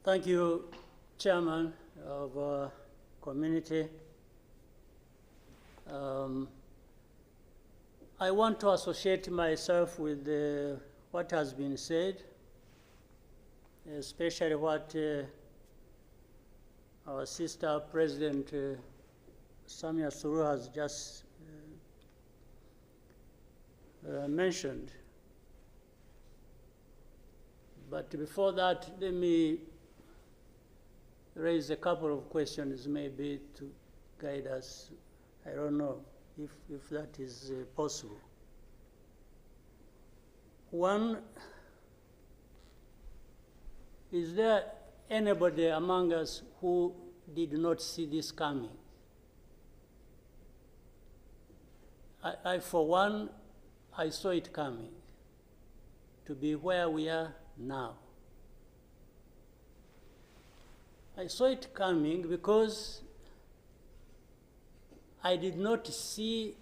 Thank you, Chairman of Community. I want to associate myself with what has been said, especially what our sister President Samia Suluhu has just mentioned. But before that, let me raise a couple of questions maybe to guide us. I don't know if that is possible. One, is there anybody among us who did not see this coming? I for one, I saw it coming to be where we are now. I saw it coming because I did not see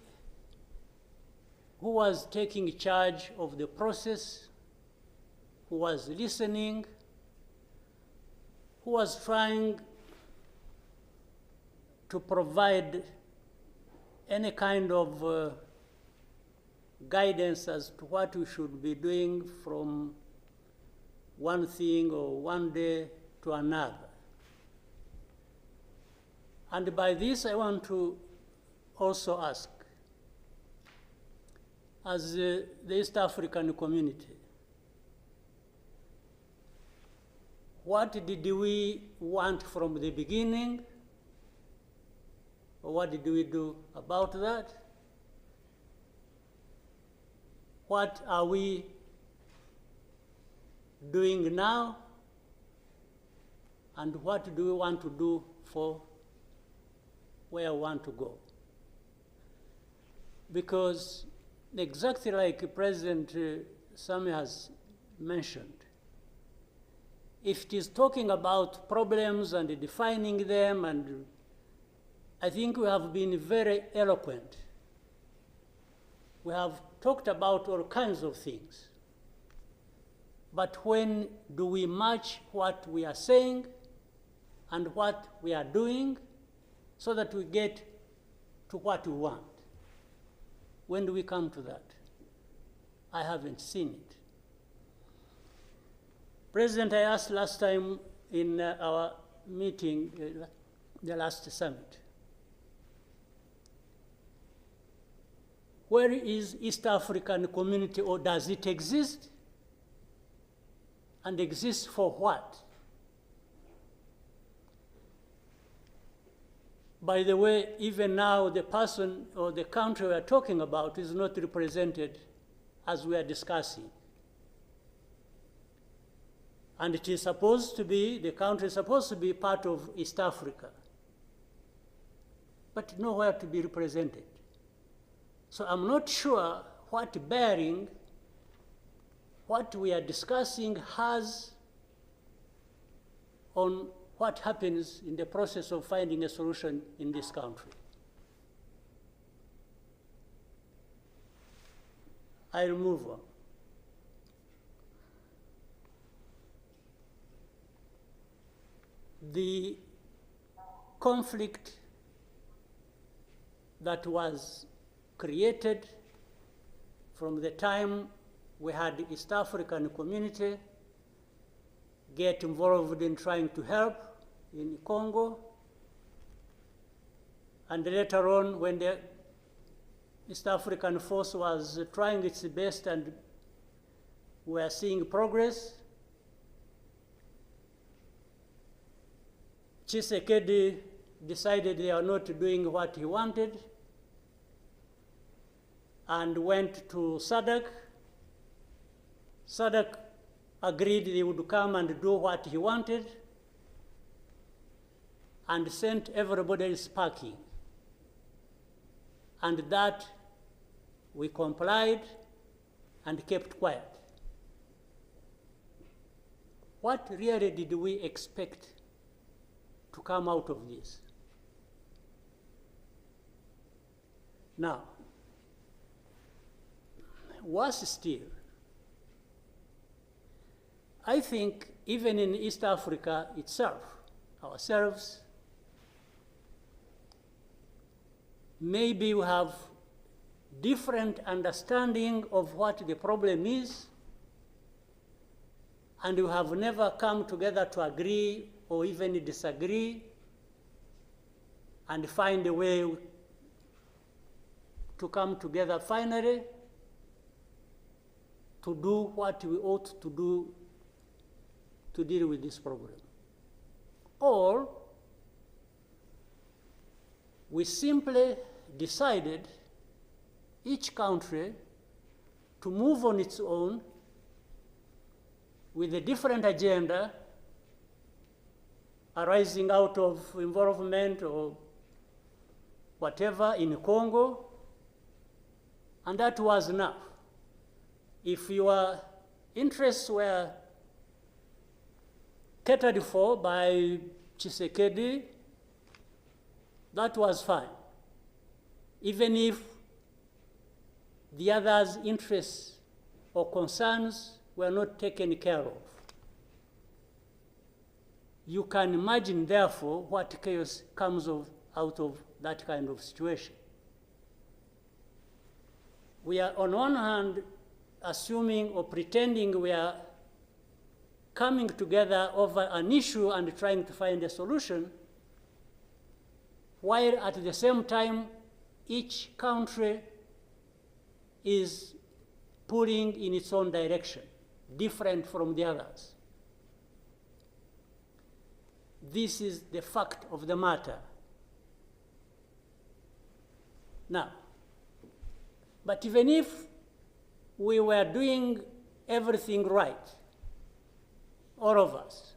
who was taking charge of the process, who was listening, who was trying to provide any kind of guidance as to what we should be doing from one thing or one day to another. And by this, I want to also ask, as the East African community, what did we want from the beginning? Or what did we do about that? What are we doing now? And what do we want to do for where we want to go? Because exactly like President Samia has mentioned, if it is talking about problems and defining them, and I think we have been very eloquent. We have talked about all kinds of things. But when do we match what we are saying and what we are doing so that we get to what we want? When do we come to that? I haven't seen it. President, I asked last time in our meeting, the last summit, where is East African community, or does it exist? And exist for what? By the way, even now, the person or the country we are talking about is not represented as we are discussing. And it is supposed to be, the country is supposed to be part of East Africa, but nowhere to be represented. So I'm not sure what bearing what we are discussing has on what happens in the process of finding a solution in this country. I'll move on. The conflict that was created from the time we had the East African community get involved in trying to help in Congo, and later on when the East African force was trying its best and we are seeing progress, Tshisekedi decided they are not doing what he wanted and went to SADC. SADC agreed they would come and do what he wanted and sent everybody packing. And that we complied and kept quiet. What really did we expect to come out of this? Now, worse still, I think even in East Africa itself, ourselves, maybe we have different understanding of what the problem is, and we have never come together to agree or even disagree and find a way to come together finally to do what we ought to do to deal with this problem. Or we simply decided, each country, to move on its own with a different agenda arising out of involvement or whatever in Congo, and that was enough. If your interests were catered for by Tshisekedi, that was fine, even if the others' interests or concerns were not taken care of. You can imagine, therefore, what chaos comes out of that kind of situation. We are, on one hand, assuming or pretending we are coming together over an issue and trying to find a solution, while at the same time, each country is pulling in its own direction, different from the others. This is the fact of the matter. Now, but even if we were doing everything right, all of us,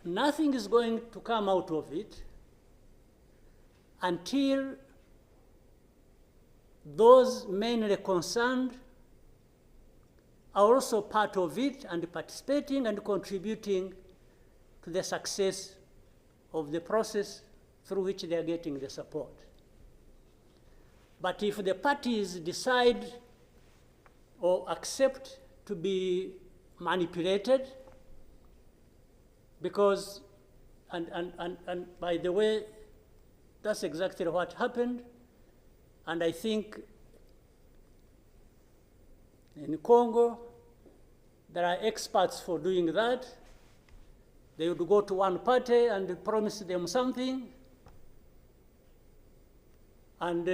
nothing is going to come out of it until those mainly concerned are also part of it and participating and contributing to the success of the process through which they are getting the support. But if the parties decide or accept to be manipulated, because, and by the way, that's exactly what happened, and I think in Congo, there are experts for doing that. They would go to one party and promise them something, and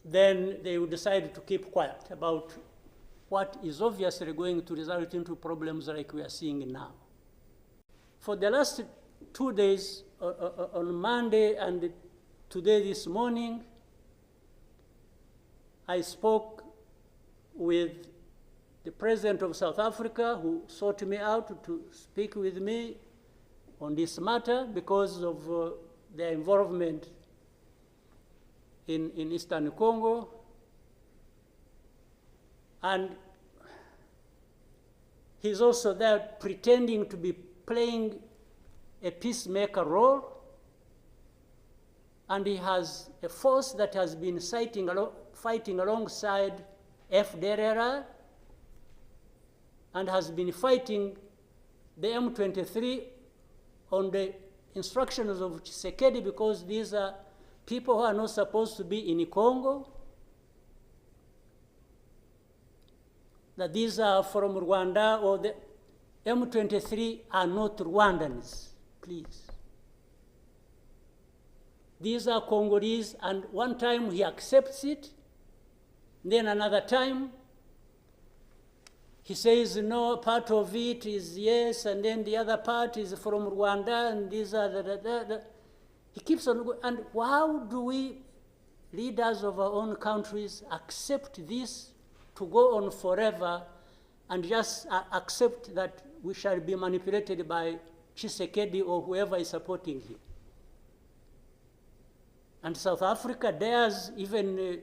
then they would decide to keep quiet about what is obviously going to result into problems like we are seeing now. For the last 2 days, on Monday and today this morning, I spoke with the president of South Africa, who sought me out to speak with me on this matter because of their involvement in Eastern Congo. And he's also there pretending to be playing a peacemaker role, and he has a force that has been fighting alongside FDLR and has been fighting the M23 on the instructions of Tshisekedi, because these are people who are not supposed to be in Congo, that these are from Rwanda, or the M23 are not Rwandans, please. These are Congolese, and one time he accepts it, then another time he says, no, part of it is yes, and then the other part is from Rwanda, and these are He keeps on going. And how do we, leaders of our own countries, accept this to go on forever and just accept that we shall be manipulated by Tshisekedi or whoever is supporting him? And South Africa dares even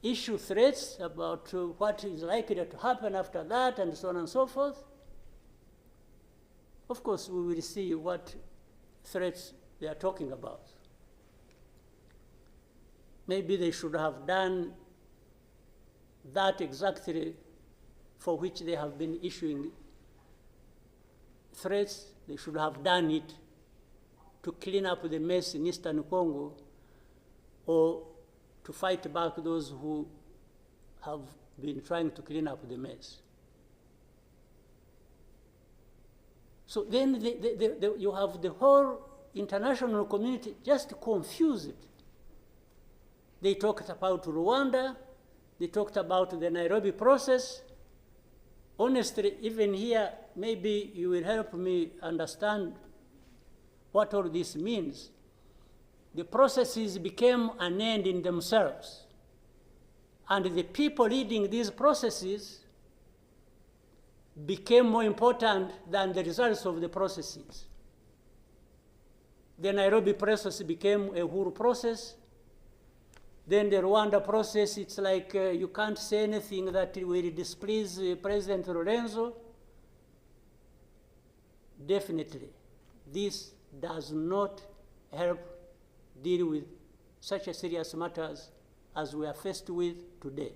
issue threats about what is likely to happen after that, and so on and so forth. Of course, we will see what threats they are talking about. Maybe they should have done that exactly for which they have been issuing threats. They should have done it to clean up the mess in Eastern Congo, or to fight back those who have been trying to clean up the mess. So then you have the whole international community just confused. They talked about Rwanda, they talked about the Nairobi process. Honestly, even here, maybe you will help me understand what all this means. The processes became an end in themselves. And the people leading these processes became more important than the results of the processes. The Nairobi process became a Uhuru process. Then the Rwanda process, it's like you can't say anything that will displease President Lorenzo. Definitely, this does not help deal with such a serious matters as we are faced with today.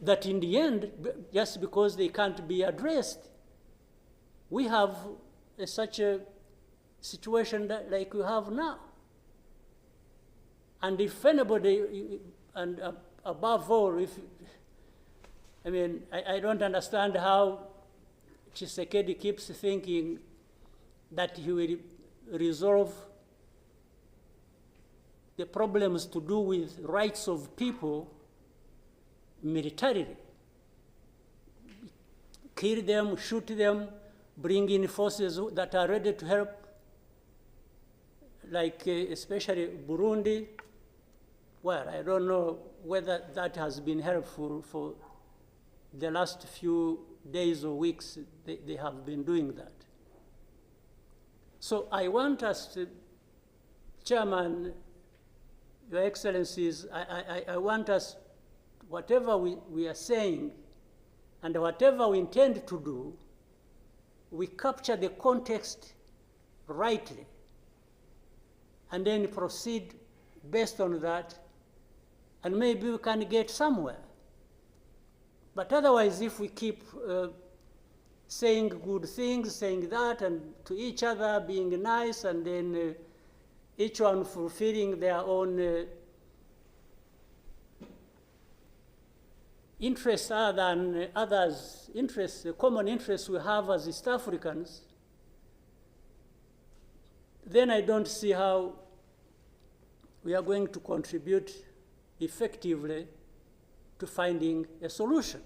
That in the end, just because they can't be addressed, we have such a situation that, like we have now. And if anybody, and above all, I don't understand how Tshisekedi keeps thinking that he will resolve the problems to do with rights of people militarily. Kill them, shoot them, bring in forces that are ready to help, like especially Burundi. Well, I don't know whether that has been helpful for the last few days or weeks. They have been doing that. So I want us to, Chairman, Your Excellencies, I want us, whatever we are saying and whatever we intend to do, we capture the context rightly and then proceed based on that, and maybe we can get somewhere. But otherwise, if we keep saying good things, saying that, and to each other being nice, and then each one fulfilling their own interests other than others' interests, the common interests we have as East Africans, then I don't see how we are going to contribute effectively to finding a solution.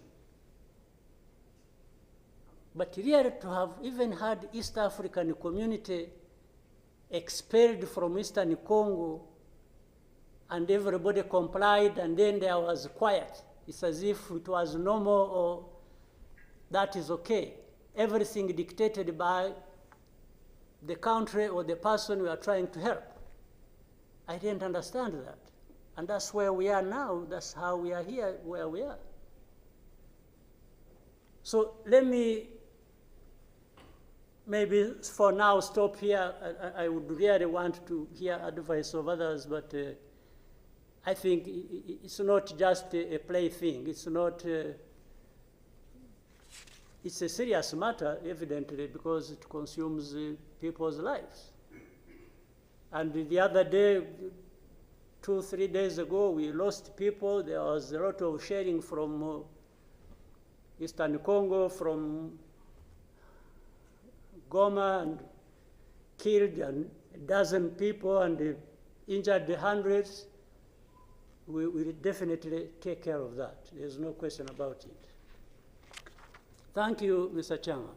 But really, to have even had East African community expelled from Eastern Congo, and everybody complied, and then there was quiet. It's as if it was normal, or that is okay. Everything dictated by the country or the person we are trying to help. I didn't understand that. And that's where we are now. That's how we are here, where we are. So let me maybe for now stop here. I would really want to hear advice of others, but I think it's not just a plaything. It's not, it's a serious matter, evidently, because it consumes people's lives. And the other day, 2-3 days ago, we lost people. There was a lot of sharing from Eastern Congo, from Goma, and killed a dozen people and injured hundreds. We will definitely take care of that. There's no question about it. Thank you, Mr. Chairman.